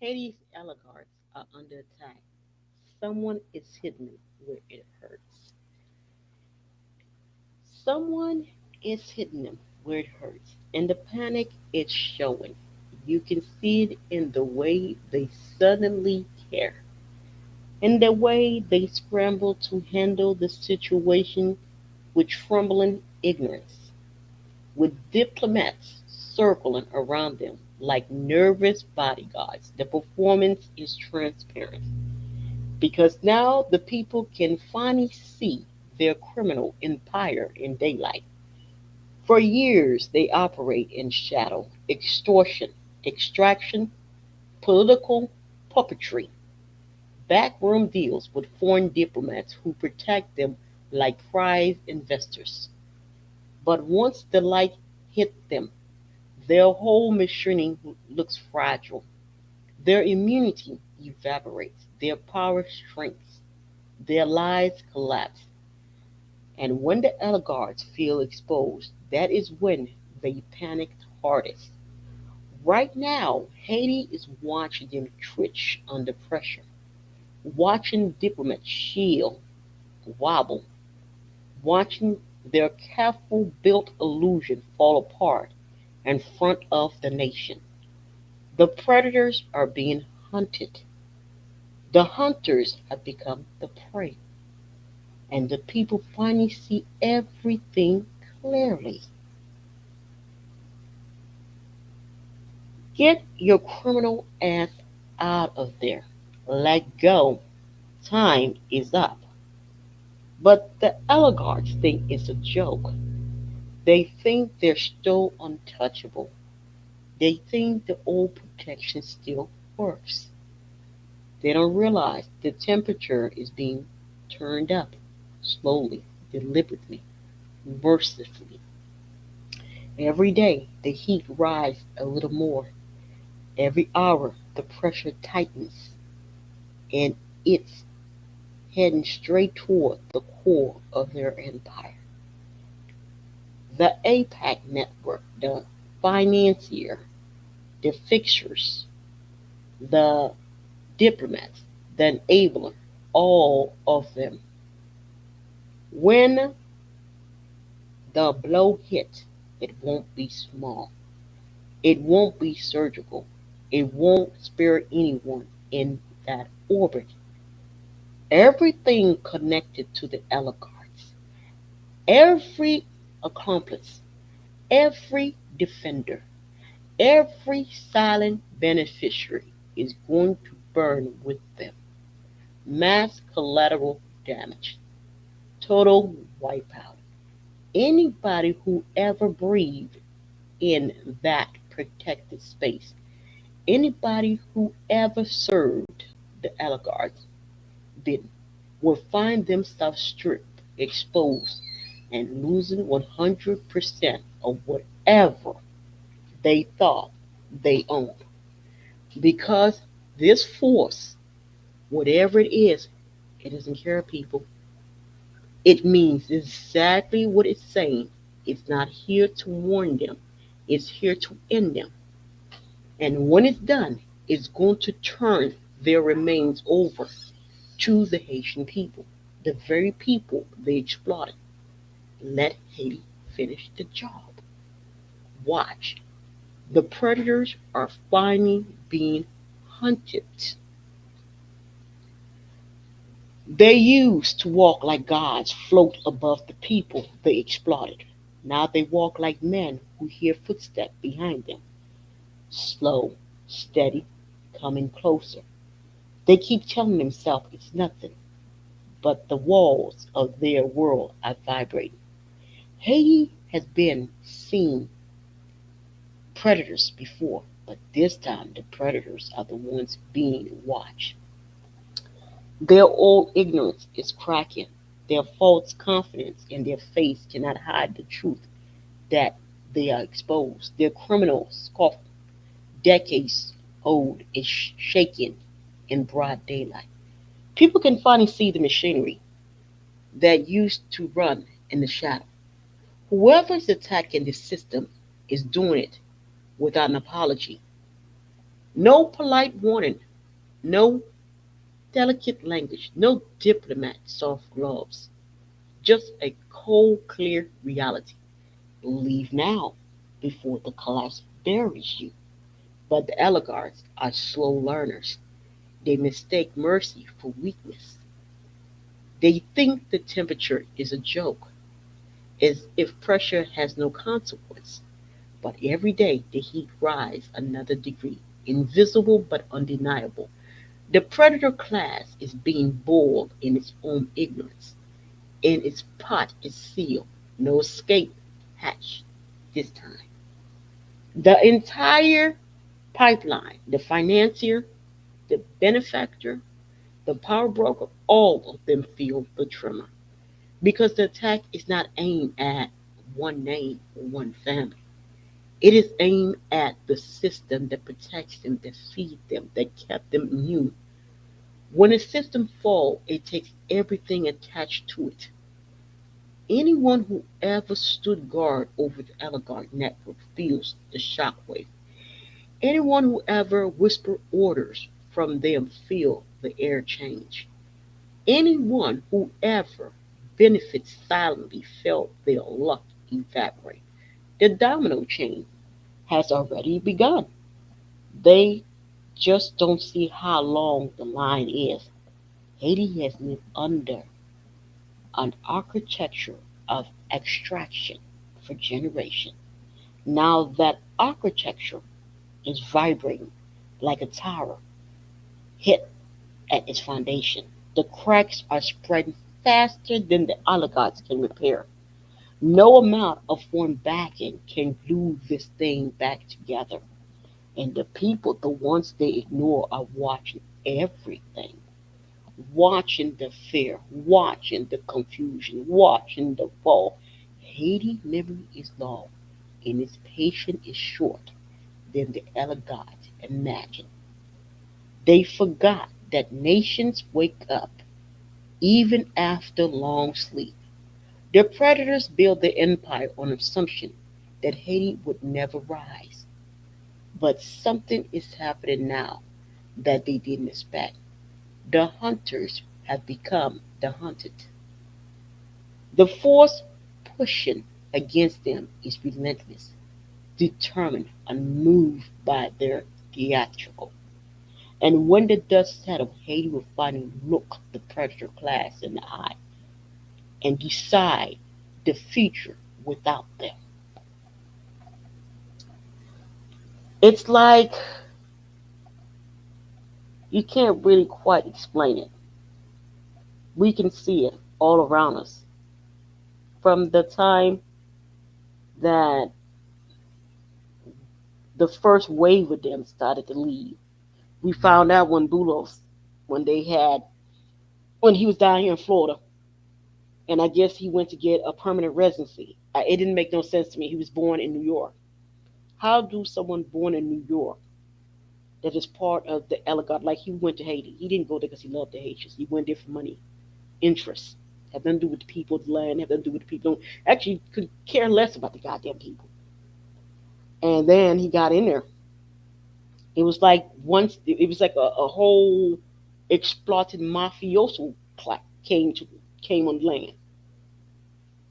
Haiti's oligarchs are under attack. Someone is hidden where it hurts. Someone is hitting them where it hurts. And the panic is showing. You can see it in the way they suddenly care, in the way they scramble to handle the situation with trembling ignorance, with diplomats circling around them like nervous bodyguards. The performance is transparent because now the people can finally see their criminal empire in daylight. For years, they operate in shadow, extortion, extraction, political puppetry, backroom deals with foreign diplomats who protect them like prize investors. But once the light hit them, their whole machinery looks fragile. Their immunity evaporates, their power shrinks, their lives collapse. And when the oligarchs feel exposed, that is when they panic hardest. Right now, Haiti is watching them twitch under pressure, watching diplomats shield, wobble, watching their careful built illusion fall apart in front of the nation. The predators are being hunted. The hunters have become the prey, and the people finally see everything clearly. Get your criminal ass out of there. Let go. Time is up. But the oligarchs think it's a joke. They think they're still untouchable. They think the old protection still works. They don't realize the temperature is being turned up slowly, deliberately, mercifully. Every day the heat rises a little more. Every hour the pressure tightens, and it's heading straight toward the core of their empire. The APAC network, the financier, the fixers, the diplomats, the enabler, all of them. When the blow hits, it won't be small. It won't be surgical. It won't spare anyone in that orbit. Everything connected to the oligarchs, every accomplice, every defender, every silent beneficiary is going to burn with them. Mass collateral damage, total wipeout. Anybody who ever breathed in that protected space, anybody who ever served the oligarchs bid will find themselves stripped, exposed, and losing 100% of whatever they thought they owned. Because this force, whatever it doesn't care, people. It means exactly what it's saying. It's not here to warn them, it's here to end them. And when it's done, it's going to turn their remains over to the Haitian people, the very people they exploited. Let Haiti finish the job. Watch. The predators are finally being hunted. They used to walk like gods, float above the people they exploited. Now they walk like men who hear footsteps behind them, slow, steady, coming closer. They keep telling themselves it's nothing, but the walls of their world are vibrating. Haiti has been seen predators before, but this time the predators are the ones being watched. Their old ignorance is cracking. Their false confidence in their face cannot hide the truth that they are exposed. Their criminal scoff, decades old, is shaking in broad daylight. People can finally see the machinery that used to run in the shadow. Whoever is attacking the system is doing it without an apology. No polite warning, no delicate language, no diplomat soft gloves, just a cold, clear reality. Leave now before the collapse buries you. But the oligarchs are slow learners. They mistake mercy for weakness. They think the temperature is a joke, as if pressure has no consequence. But every day the heat rises another degree, invisible but undeniable. The predator class is being boiled in its own ignorance, and its pot is sealed. No escape hatch this time. The entire pipeline, the financier, the benefactor, the power broker, all of them feel the tremor. Because the attack is not aimed at one name or one family. It is aimed at the system that protects them, that feeds them, that kept them immune. When a system falls, it takes everything attached to it. Anyone who ever stood guard over the oligarch network feels the shockwave. Anyone who ever whispered orders from them feel the air change. Anyone who ever benefits silently felt their luck evaporate. The domino chain has already begun. They just don't see how long the line is. Haiti has lived under an architecture of extraction for generations. Now that architecture is vibrating like a tower hit at its foundation. The cracks are spreading faster than the oligarchs can repair. No amount of foreign backing can glue this thing back together. And the people, the ones they ignore, are watching everything. Watching the fear, watching the confusion, watching the fall. Haiti memory is long, and its patience is short than the oligarchs imagine. They forgot that nations wake up even after long sleep. The predators built their empire on assumption that Haiti would never rise. But something is happening now that they didn't expect. The hunters have become the hunted. The force pushing against them is relentless, determined, unmoved by their theatrical. And when the dust settles, Haiti will finally look the predator class in the eye and decide the future without them. It's like you can't really quite explain it. We can see it all around us. From the time that the first wave of them started to leave, we found out when Bulos, when they had, when he was down here in Florida, and I guess he went to get a permanent residency. It didn't make no sense to me. He was born in New York. How do someone born in New York that is part of the oligarch, like he went to Haiti? He didn't go there because he loved the Haitians. He went there for money, interests. Have nothing to do with the people, the land, have nothing to do with the people. Actually, could care less about the goddamn people. And then he got in there. It was like once, it was like a whole exploited mafioso came on land,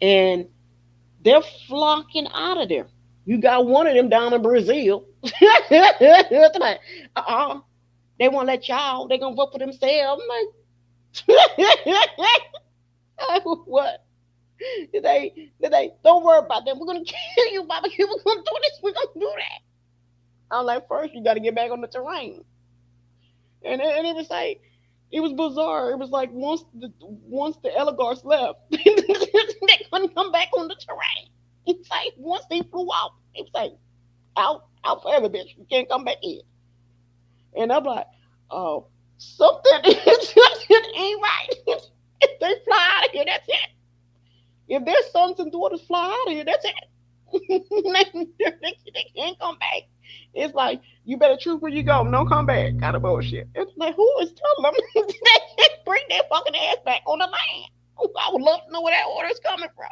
and they're flocking out of there. You got one of them down in Brazil. Like, they won't let y'all. They gonna vote for themselves. I'm like, what? Did they? Don't worry about them. We're gonna kill you, Baba. We're gonna do this. We're gonna do that. I'm like, first you got to get back on the terrain, and it was like, it was bizarre. It was like once the oligarchs left, they couldn't come back on the terrain. It's like once they flew out, it's like out forever, bitch. You can't come back in. And I'm like, oh, something something ain't right. If they fly out of here, that's it. If their sons and daughters fly out of here, that's it. They can't come back. It's like, you better choose where you go. Don't come back. Kind of bullshit. It's like, who is telling them they bring their fucking ass back on the land? I would love to know where that order is coming from.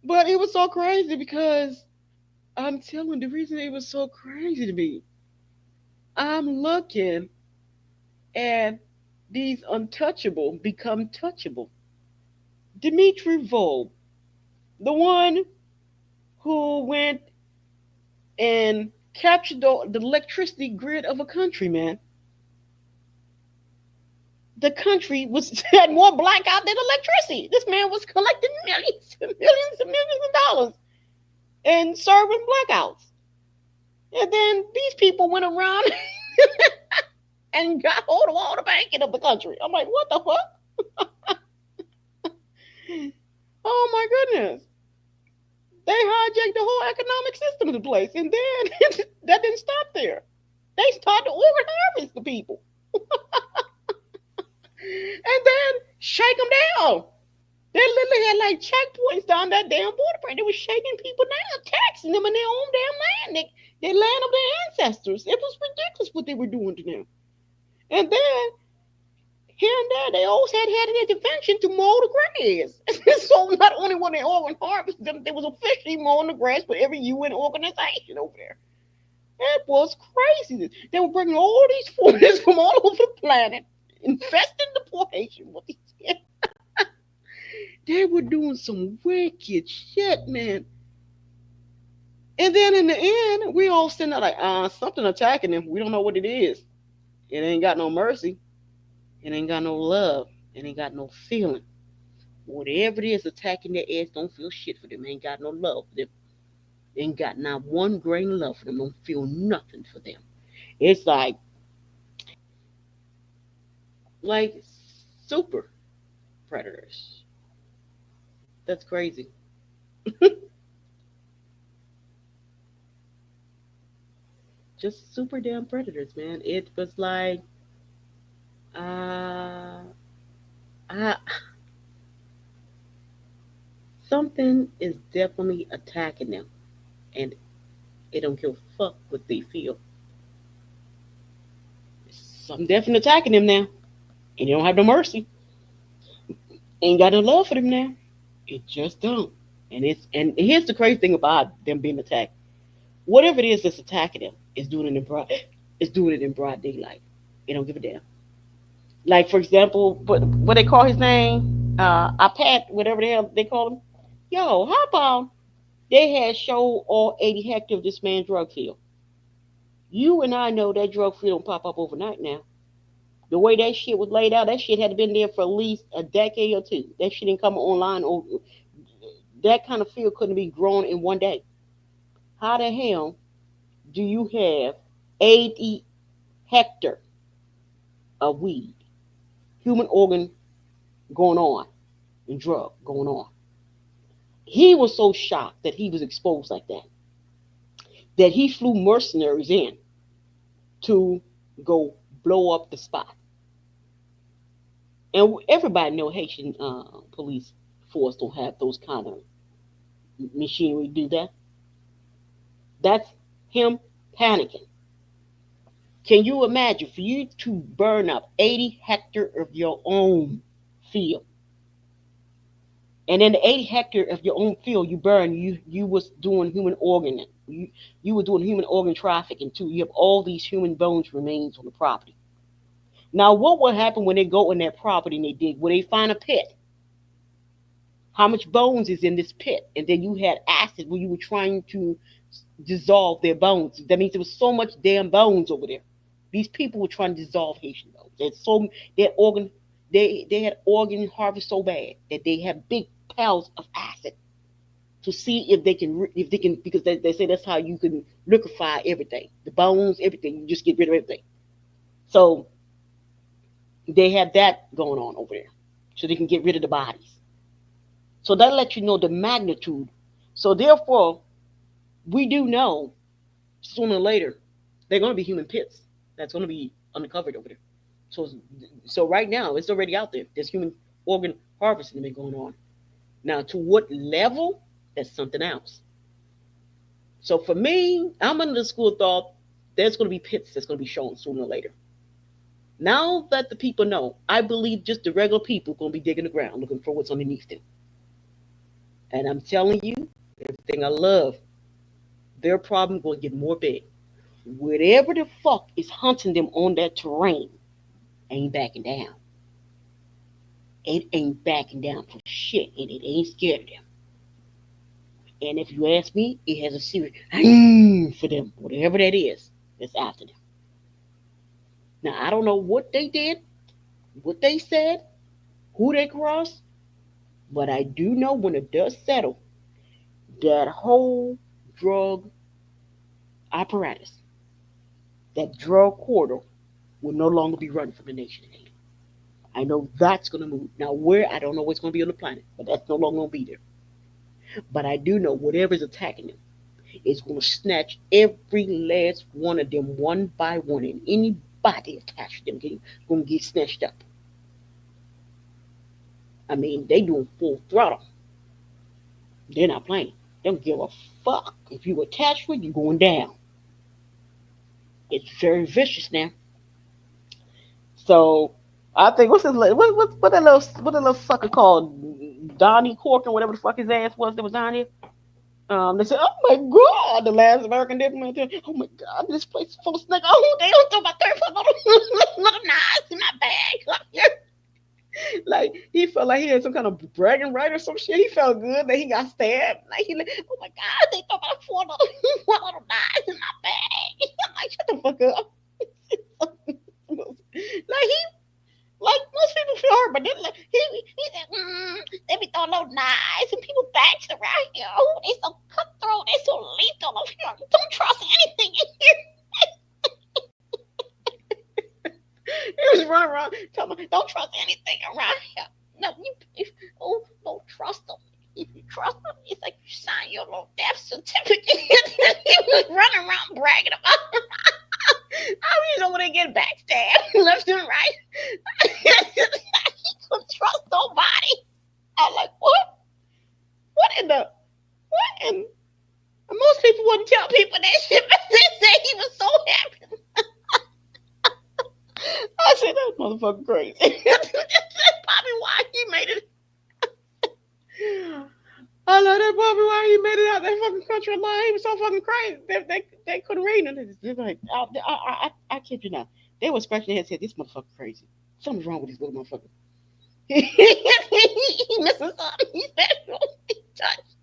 But it was so crazy because I'm telling you, the reason it was so crazy to me, I'm looking at these untouchable become touchable. Dimitri Volk, the one who went and captured the electricity grid of a country, man. The country was had more blackout than electricity. This man was collecting millions, millions and millions of dollars and serving blackouts. And then these people went around and got hold of all the banking of the country. I'm like, what the fuck? Oh my goodness. They hijacked the whole economic system of the place. And then that didn't stop there. They started to organ harvest the people and then shake them down. They literally had like checkpoints down that damn border. They were shaking people down, taxing them in their own damn land, their land of their ancestors. It was ridiculous what they were doing to them. And then here and there, they always had an intervention to mow the grass. So not only were they organ harvesting, they was officially mowing the grass for every UN organization over there. It was crazy. They were bringing all these foreigners from all over the planet, infesting the poor Haitian with these. They were doing some wicked shit, man. And then in the end, we all sitting there like, something attacking them. We don't know what it is. It ain't got no mercy. It ain't got no love. It ain't got no feeling. Whatever it is attacking their ass, don't feel shit for them. Ain't got no love for them. Ain't got not one grain of love for them. Don't feel nothing for them. It's like super predators. That's crazy. Just super damn predators, man. It was like, uh, I, something is definitely attacking them, and it don't give a fuck what they feel. Something definitely attacking them now, and you don't have no mercy. Ain't got no love for them now. It just don't. And here's the crazy thing about them being attacked. Whatever it is that's attacking them is doing it in broad daylight. They don't give a damn. Like for example, what they call his name, Pat, whatever the hell they call him. Yo, how about they had show all 80 hectares of this man's drug field? You and I know that drug field don't pop up overnight now. The way that shit was laid out, that shit had been there for at least a decade or two. That shit didn't come online. That kind of field couldn't be grown in one day. How the hell do you have 80 hectare of weed, human organ going on, and drug going on? He was so shocked that he was exposed like that he flew mercenaries in to go blow up the spot. And everybody know Haitian police force don't have those kind of machinery to do that. That's him panicking. Can you imagine for you to burn up 80 hectares of your own field, and then the 80 hectares of your own field you burn, you was doing human organ, you were doing human organ trafficking too. You have all these human bones remains on the property. Now, what will happen when they go in that property and they dig? Will they find a pit? How much bones is in this pit? And then you had acid where you were trying to dissolve their bones. That means there was so much damn bones over there. These people were trying to dissolve Haitian bones. Their organ they had organ harvest so bad that they had big piles of acid to see if they can because they say that's how you can liquefy everything, the bones, everything. You just get rid of everything. So they have that going on over there, so they can get rid of the bodies. So that lets you know the magnitude. So therefore, we do know sooner or later they're going to be human pits that's going to be uncovered over there. So so right now it's already out there. There's human organ harvesting been going on. Now to what level? That's something else. So for me, I'm under the school of thought there's going to be pits that's going to be shown sooner or later. Now that the people know, I believe just the regular people are going to be digging the ground looking for what's underneath them. And I'm telling you, everything I love, their problem going to get more big. Whatever the fuck is hunting them on that terrain ain't backing down. It ain't backing down for shit, and it ain't scared of them. And if you ask me, it has a serious for them, whatever that is, that's after them. Now I don't know what they did, what they said, who they crossed, but I do know when the dust settle, that whole drug apparatus, that drug corridor, will no longer be running from the nation of Haiti. I know that's going to move. Now, where, I don't know what's going to be on the planet, but that's no longer going to be there. But I do know whatever's attacking them is going to snatch every last one of them one by one, and anybody attached to them going to get snatched up. I mean, they doing full throttle. They're not playing. They don't give a fuck. If you attach to it, you're going down. It's very vicious now. So I think what's his what that little sucker called, Donnie Corkin, whatever the fuck his ass was that was down here. They said, "Oh my God, the last American diplomat." Oh my God, this place is full of snakes. Oh, they don't throw my 34 little knives in my bag. Like he felt like he had some kind of bragging right or some shit. He felt good that he got stabbed. Like oh my God, they throw my four little knives in my bag. I'm like, shut the fuck up. Like he like most people feel hurt, but then like, he said, they be throwing little knives and people backs around here. Oh, they so cutthroat, they so lethal up here. Don't trust anything in here. He was running around telling me, don't trust anything around here. No, don't trust them. If you trust them, it's like you sign your little death certificate. He was running around bragging about it. How you know when they get backstabbed left and right? He couldn't trust nobody. I'm like, what? What in the what in most people wouldn't tell people that shit, but they say he was so happy. I said that motherfucker crazy. That's probably why he made it. I know that's probably why he made it out that fucking country alive. He was so fucking crazy. They couldn't read him. They're like, I kid you not. They were scratching their heads and said, this motherfucker crazy. Something's wrong with this little motherfucker. He missing something. He's special. He touched.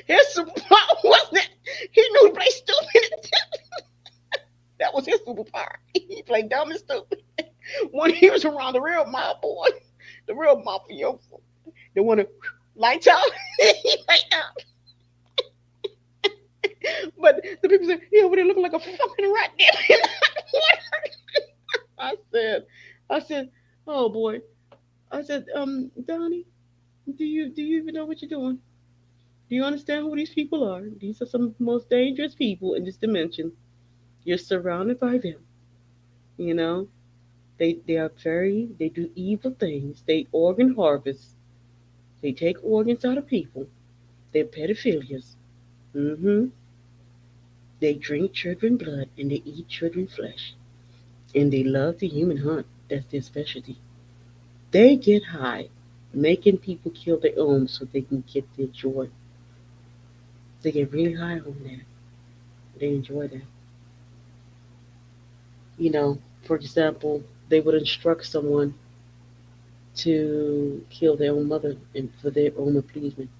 His superpower wasn't it? He knew to play stupid. That was his superpower. He played dumb and stupid. When he was around the real mob boy, the real mafioso, the one who lights out, he played dumb. But the people said, he over there looking like a fucking rat in hot water. I said, oh boy. I said, Donnie, do you even know what you're doing? Do you understand who these people are? These are some of the most dangerous people in this dimension. You're surrounded by them. You know, they do evil things. They organ harvest. They take organs out of people. They're pedophilias. Mm-hmm. They drink children blood and they eat children flesh. And they love the human hunt. That's their specialty. They get high, making people kill their own so they can get their joy. They get really high on that. They enjoy that. You know, for example, they would instruct someone to kill their own mother and for their own appeasement.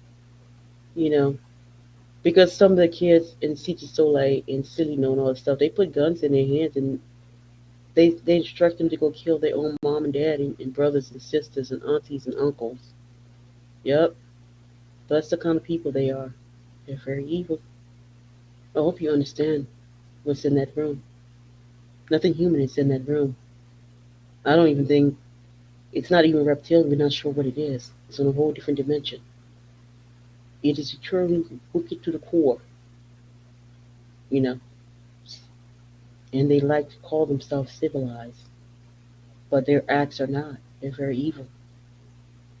You know, because some of the kids in City Soleil and Silly and all that stuff, they put guns in their hands and they instruct them to go kill their own mom and dad and brothers and sisters and aunties and uncles. Yep, that's the kind of people they are. They're very evil. I hope you understand what's in that room. Nothing human is in that room. I don't even think it's not even reptilian. We're not sure what it is. It's in a whole different dimension. It is truly wicked to the core, you know. And they like to call themselves civilized, but their acts are not. They're very evil.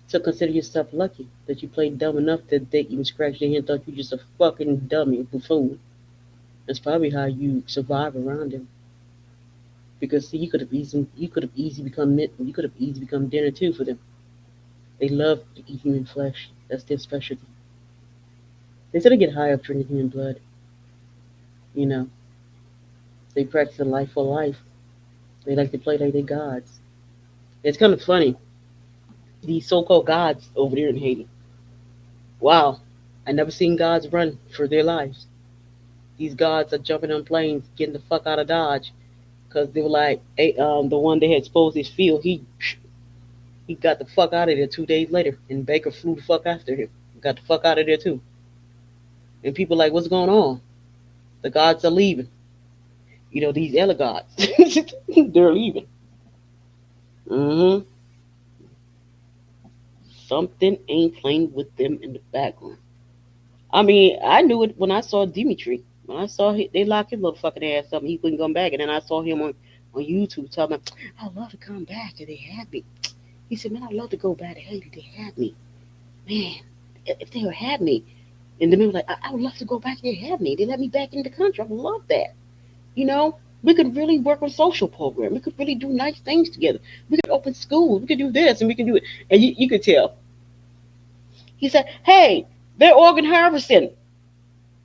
So consider yourself lucky that you played dumb enough that they even scratched their head and thought you just a fucking dummy, buffoon. That's probably how you survive around them. Because see, you could have easily become dinner too for them. They love to eat human flesh. That's their specialty. They said to get high up drinking human blood. You know, They practice a life for life. They like to play like they gods. It's kind of funny. These so-called gods over there in Haiti. Wow, I never seen gods run for their lives. These gods are jumping on planes, getting the fuck out of Dodge, because they were like, hey, the one they had exposed his field, he got the fuck out of there 2 days later, and Baker flew the fuck after him, got the fuck out of there too. And people like, what's going on? The gods are leaving. These other gods, they're leaving. hmm Something ain't playing with them in the background. I mean, I knew it when I saw Dimitri. When I saw they locked his little fucking ass up, and he couldn't come back. And then I saw him on YouTube telling me, "I'd love to come back, and they had me." He said, "Man, I'd love to go back to Haiti. They had me, man. If they would have me." And the man was like, "I would love to go back. They had me. They let me back in the country. I would love that. You know, we could really work on social program. We could really do nice things together. We could open schools. We could do this, and we could do it." And you could tell. He said, "Hey, they're organ harvesting."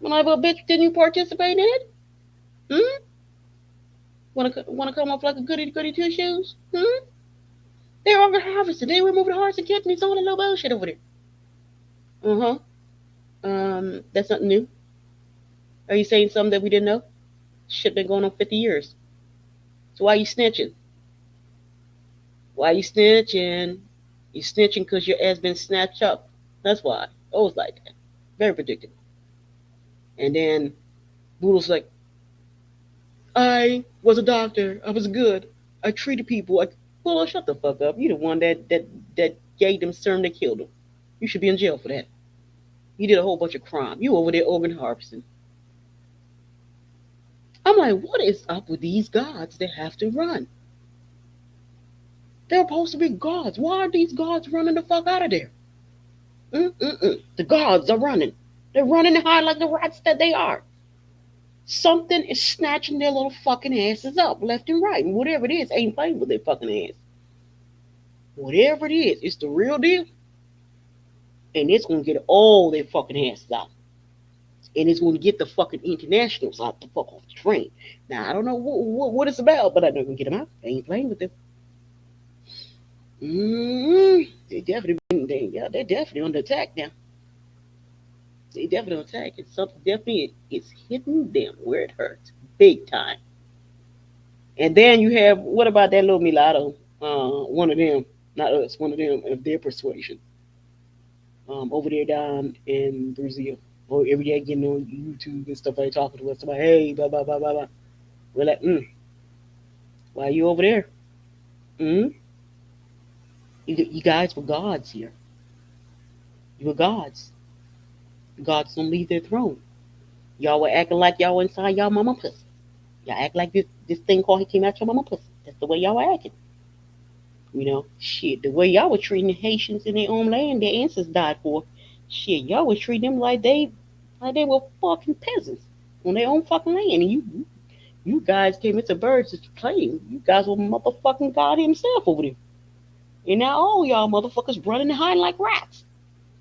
I'm like, "Well, bitch, didn't you participate in it? Hmm? Wanna come off like a goody goody two shoes? Hmm? They're organ harvesting. They remove the hearts and kidneys, all that little bullshit over there." Uh huh. That's nothing new. Are you saying something that we didn't know? Shit been going on 50 years. So why you snitching? Why you snitching? You snitching because your ass been snatched up. That's why. Always like that. Very predictable. And then Boodle's like, I was a doctor. I was good. I treated people. Well, shut the fuck up. You the one that gave them serum that killed them. You should be in jail for that. You did a whole bunch of crime. You over there organ harvesting. I'm like, what is up with these gods that have to run? They're supposed to be gods. Why are these gods running the fuck out of there? Mm-mm-mm. The gods are running. They're running and hide like the rats that they are. Something is snatching their little fucking asses up left and right. And whatever it is, ain't playing with their fucking ass. Whatever it is, it's the real deal. And it's going to get all their fucking asses out. And it's going to get the fucking internationals out the fuck off the train. Now, I don't know what it's about, but I know going to get them out. They ain't playing with them. They definitely, they're definitely under attack now. They definitely on attack. And something definitely is hitting them where it hurts. Big time. And then you have, what about that little mulatto? One of them, not us, one of them of their persuasion. Over there down in Brazil. Or every day getting on YouTube and stuff like talking to us about, hey, blah, blah, blah, blah, blah. We're like, why are you over there? Mm? You guys were gods here. You were gods. Gods don't leave their throne. Y'all were acting like y'all were inside y'all mama pussy. Y'all act like this thing called he came out your mama pussy. That's the way y'all were acting. Shit, the way y'all were treating the Haitians in their own land, their ancestors died for. Shit, y'all was treating them like they were fucking peasants on their own fucking land. And you guys came into birds to play. You guys were motherfucking God himself over there. And now all y'all motherfuckers running and hiding like rats.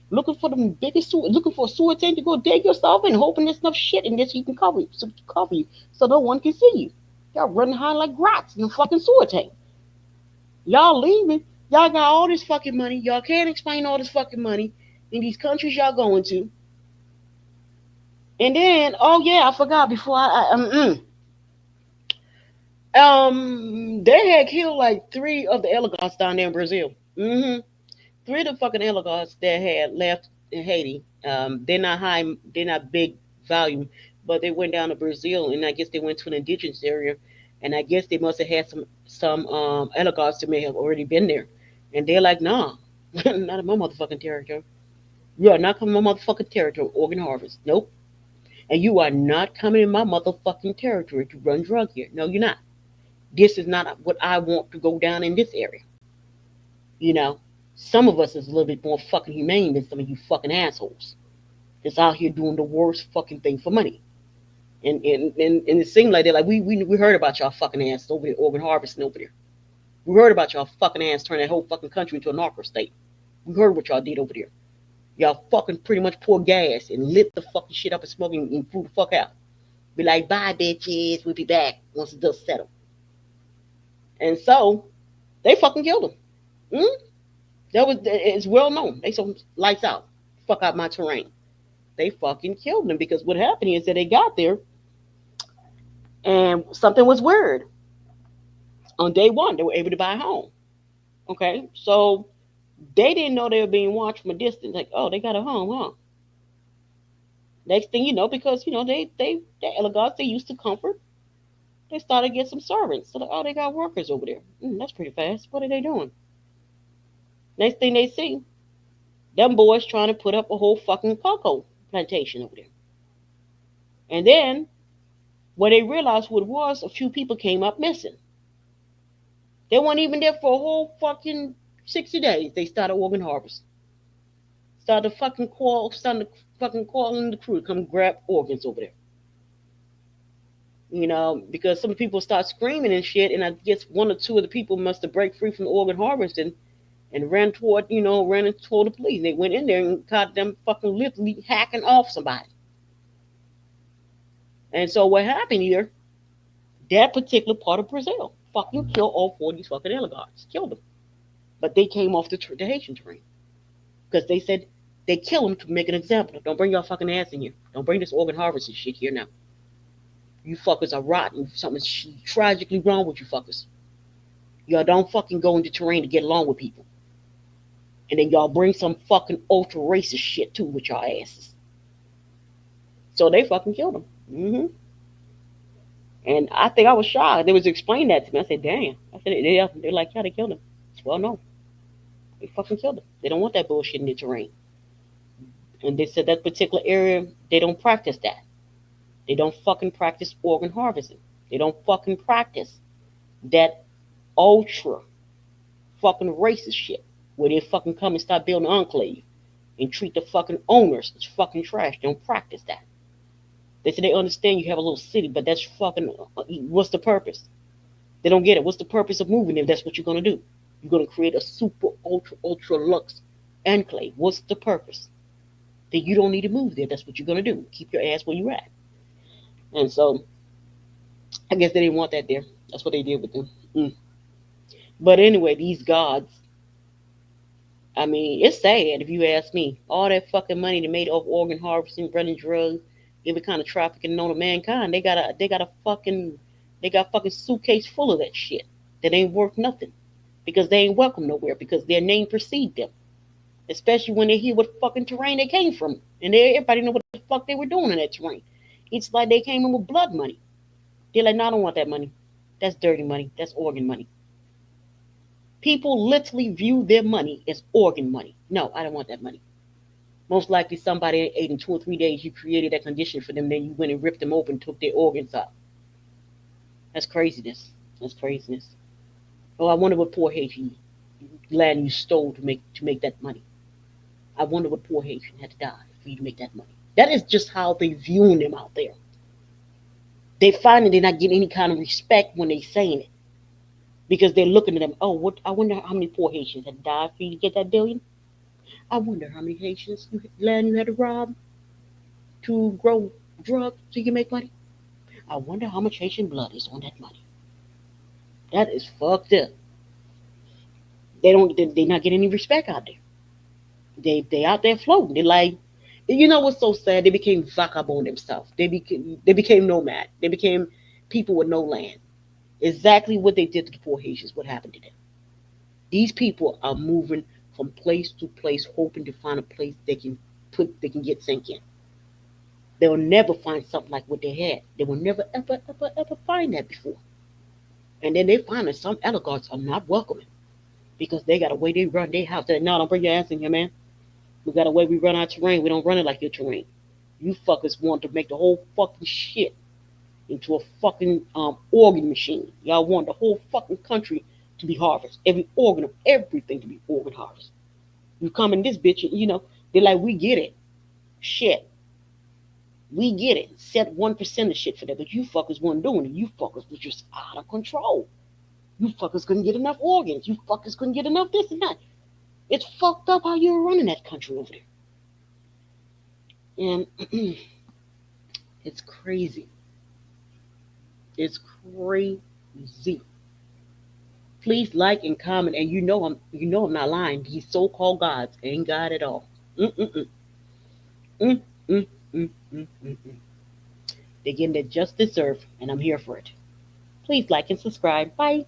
Looking for the biggest sewer, looking for a sewer tank to go dig yourself in, hoping there's enough shit in this you can cover you, so no one can see you. Y'all running high like rats in the fucking sewer tank. Y'all leaving. Y'all got all this fucking money. Y'all can't explain all this fucking money in these countries y'all going to. And then, oh yeah, I forgot before they had killed like three of the oligarchs down there in Brazil. Three of the fucking oligarchs that had left in Haiti. They're not high, they're not big volume, but they went down to Brazil, and I guess they went to an indigenous area, and I guess they must have had some oligarchs that may have already been there, and they're like, nah, not in my motherfucking territory. You are not coming in my motherfucking territory, organ harvest. Nope. And you are not coming in my motherfucking territory to run drug here. No, you're not. This is not what I want to go down in this area. You know, some of us is a little bit more fucking humane than some of you fucking assholes that's out here doing the worst fucking thing for money. And it seemed like that. Like we heard about y'all fucking ass over there, organ harvesting over there. We heard about y'all fucking ass turning that whole fucking country into a narco state. We heard what y'all did over there. Y'all fucking pretty much poured gas and lit the fucking shit up and smoking and flew the fuck out. Be like, bye, bitches. We'll be back once the dust settles. And so they fucking killed him. Mm? That was it's well known. They said lights out, fuck out my terrain. They fucking killed him because what happened is that they got there and something was weird. On day one, they were able to buy a home. Okay, so they didn't know they were being watched from a distance. Like, oh, they got a home, huh? Next thing you know, because they oligarchs they used to comfort, they started to get some servants. So like, oh, they got workers over there. That's pretty fast. What are they doing? Next thing they see, them boys trying to put up a whole fucking cocoa plantation over there. And then when they realized what it was, a few people came up missing. They weren't even there for a whole fucking 60 days. They started organ harvest. Started fucking calling the crew to come grab organs over there. Because some people start screaming and shit, and I guess one or two of the people must have break free from the organ harvesting and ran toward the police. They went in there and caught them fucking literally hacking off somebody. And so what happened here, that particular part of Brazil fucking killed all four of these fucking oligarchs. Killed them. But they came off the Haitian train. Because they said they kill them to make an example. Don't bring your fucking ass in here. Don't bring this organ harvesting shit here now. You fuckers are rotten. Something's tragically wrong with you fuckers. Y'all don't fucking go into terrain to get along with people. And then y'all bring some fucking ultra racist shit too with y'all asses. So they fucking killed him. And I think I was shocked. They was explaining that to me. I said, damn. I said, they're like, yeah, they killed him. Well, no. They fucking killed him. They don't want that bullshit in the terrain. And they said that particular area, they don't practice that. They don't fucking practice organ harvesting. They don't fucking practice that ultra fucking racist shit where they fucking come and start building an enclave and treat the fucking owners as fucking trash. They don't practice that. They say they understand you have a little city, but that's fucking. What's the purpose? They don't get it. What's the purpose of moving if that's what you're gonna do? You're gonna create a super ultra lux enclave. What's the purpose? That you don't need to move there. That's what you're gonna do. Keep your ass where you're at. And so, I guess they didn't want that there. That's what they did with them. But anyway, these gods. I mean, it's sad if you ask me. All that fucking money they made off organ harvesting, running drugs, every kind of trafficking known to mankind. They got fucking suitcase full of that shit that ain't worth nothing because they ain't welcome nowhere because their name preceded them. Especially when they hear what fucking terrain they came from, and everybody know what the fuck they were doing in that terrain. It's like they came in with blood money. They're like, no, I don't want that money. That's dirty money. That's organ money. People literally view their money as organ money. No, I don't want that money. Most likely somebody ate in 2 or 3 days. You created that condition for them. Then you went and ripped them open, took their organs out. That's craziness. That's craziness. Oh, I wonder what poor Haitian land you stole to make that money. I wonder what poor Haitian had to die for you to make that money. That is just how they viewing them out there. They find they're not getting any kind of respect when they saying it because they're looking at them. Oh, what? I wonder how many poor Haitians had died for you to get that billion. I wonder how many Haitians land you had to rob to grow drugs so you can make money. I wonder how much Haitian blood is on that money. That is fucked up. They're not getting any respect out there. They out there floating. They like, you know what's so sad? They became vagabond themselves. They became nomad. They became people with no land. Exactly what they did to the poor Haitians. What happened to them? These people are moving from place to place, hoping to find a place they can get sink in. They'll never find something like what they had. They will never ever find that before. And then they find that some oligarchs are not welcoming because they got a way they run their house. They no, don't bring your ass in here, man. We got a way we run our terrain. We don't run it like your terrain. You fuckers want to make the whole fucking shit into a fucking organ machine. Y'all want the whole fucking country to be harvested. Every organ of everything to be organ harvested. You come in this bitch, they're like, we get it. Shit. We get it. Set 1% of shit for that, but you fuckers weren't doing it. You fuckers was just out of control. You fuckers couldn't get enough organs. You fuckers couldn't get enough this and that. It's fucked up how you're running that country over there. And it's crazy. It's crazy. Please like and comment, and you know I'm not lying. These so-called gods ain't God at all. Mm-mm-mm. Mm-mm-mm-mm-mm. They getting their just deserve, and I'm here for it. Please like and subscribe. Bye.